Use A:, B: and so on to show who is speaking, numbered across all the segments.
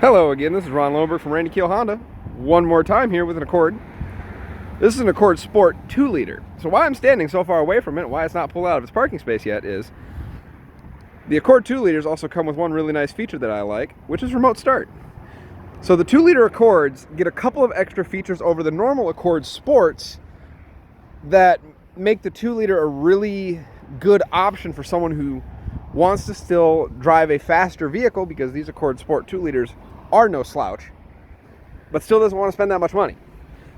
A: Hello again, this is Ron Lohnberg from Randy Keel Honda. One more time here with an Accord. This is an Accord Sport 2-liter. So why I'm standing so far away from it, why it's not pulled out of its parking space yet, is the Accord 2-liters also come with one really nice feature that I like, which is remote start. So the 2-liter Accords get a couple of extra features over the normal Accord Sports that make the 2-liter a really good option for someone who wants to still drive a faster vehicle, because these Accord Sport 2-liters are no slouch, but still doesn't want to spend that much money.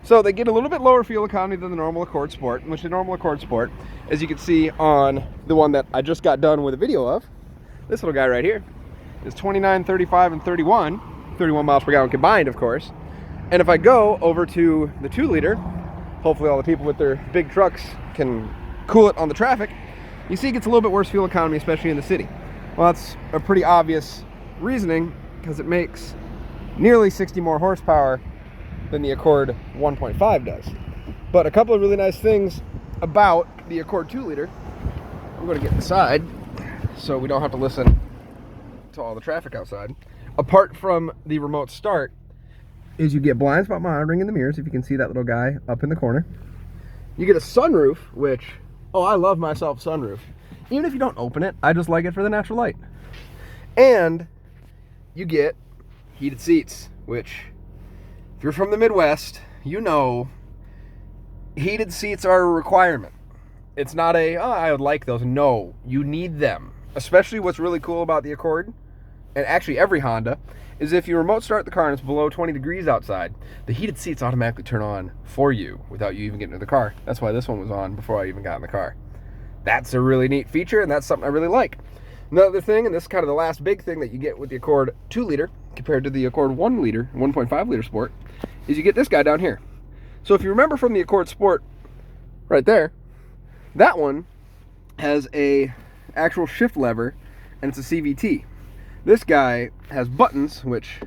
A: So they get a little bit lower fuel economy than the normal Accord Sport, which the normal Accord Sport, as you can see on the one that I just got done with a video of, this little guy right here, is 29, 35, and 31 miles per gallon combined, of course. And if I go over to the 2-liter, hopefully all the people with their big trucks can cool it on the traffic, you see it gets a little bit worse fuel economy, especially in the city. Well, that's a pretty obvious reasoning, because it makes nearly 60 more horsepower than the Accord 1.5 does. But a couple of really nice things about the Accord 2-liter. I'm going to get inside so we don't have to listen to all the traffic outside. Apart from the remote start, is you get blind spot monitoring in the mirrors, if you can see that little guy up in the corner. You get a sunroof, which, oh, I love myself a sunroof. Even if you don't open it, I just like it for the natural light. And you get heated seats, which, if you're from the Midwest, you know heated seats are a requirement. It's not a, oh, I would like those. No, you need them. Especially what's really cool about the Accord, and actually every Honda, is if you remote start the car and it's below 20 degrees outside, the heated seats automatically turn on for you without you even getting into the car. That's why this one was on before I even got in the car. That's a really neat feature, and that's something I really like. Another thing, and this is kind of the last big thing that you get with the Accord 2-liter compared to the Accord 1-liter, 1.5-liter Sport, is you get this guy down here. So if you remember from the Accord Sport right there, that one has a actual shift lever, and it's a CVT. This guy has buttons, which,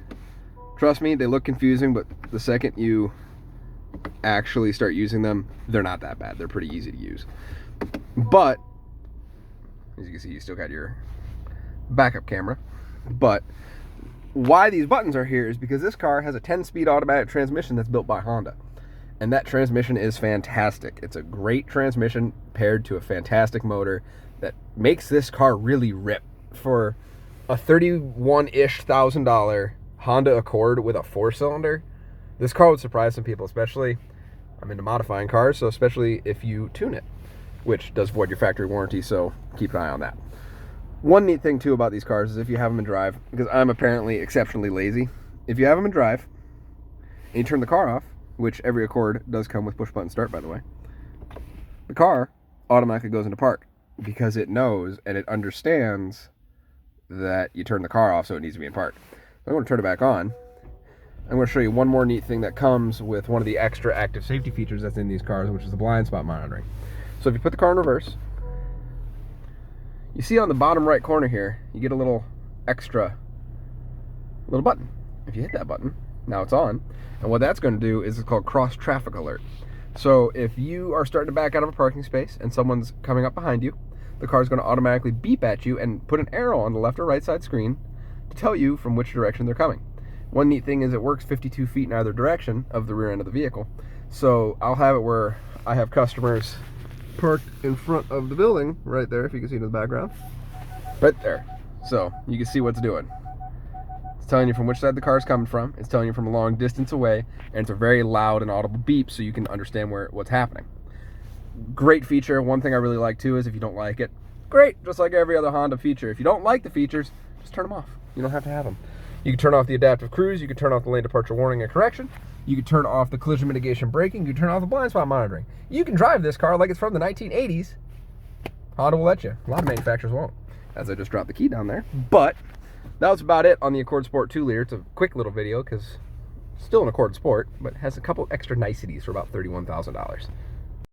A: trust me, they look confusing, but the second you actually start using them, they're not that bad. They're pretty easy to use. But as you can see, you still got your backup camera. But why these buttons are here is because this car has a 10-speed automatic transmission that's built by Honda. And that transmission is fantastic. It's a great transmission paired to a fantastic motor that makes this car really rip. For a $31-ish thousand Honda Accord with a 4-cylinder, this car would surprise some people, especially, I'm into modifying cars, so especially if you tune it, which does void your factory warranty, so keep an eye on that. One neat thing too about these cars is if you have them in drive, because I'm apparently exceptionally lazy, if you have them in drive and you turn the car off, which every Accord does come with push button start, by the way, the car automatically goes into park because it knows and it understands that you turn the car off, so it needs to be in park. I'm going to turn it back on. I'm going to show you one more neat thing that comes with one of the extra active safety features that's in these cars, which is the blind spot monitoring. So if you put the car in reverse, you see on the bottom right corner here, you get a little extra little button. If you hit that button, now it's on. And what that's going to do is it's called cross traffic alert. So if you are starting to back out of a parking space and someone's coming up behind you, the car is going to automatically beep at you and put an arrow on the left or right side screen to tell you from which direction they're coming. One neat thing is it works 52 feet in either direction of the rear end of the vehicle. So I'll have it where I have customers parked in front of the building right there, if you can see in the background. Right there. So you can see what it's doing. It's telling you from which side the car is coming from. It's telling you from a long distance away, and it's a very loud and audible beep so you can understand what's happening. Great feature. One thing I really like too is if you don't like it, great, just like every other Honda feature. If you don't like the features, just turn them off. You don't have to have them. You can turn off the adaptive cruise, you can turn off the lane departure warning and correction, you can turn off the collision mitigation braking, you can turn off the blind spot monitoring. You can drive this car like it's from the 1980s. Honda will let you. A lot of manufacturers won't, as I just dropped the key down there. But that was about it on the Accord Sport 2-liter. It's a quick little video because still an Accord Sport, but has a couple extra niceties for about $31,000.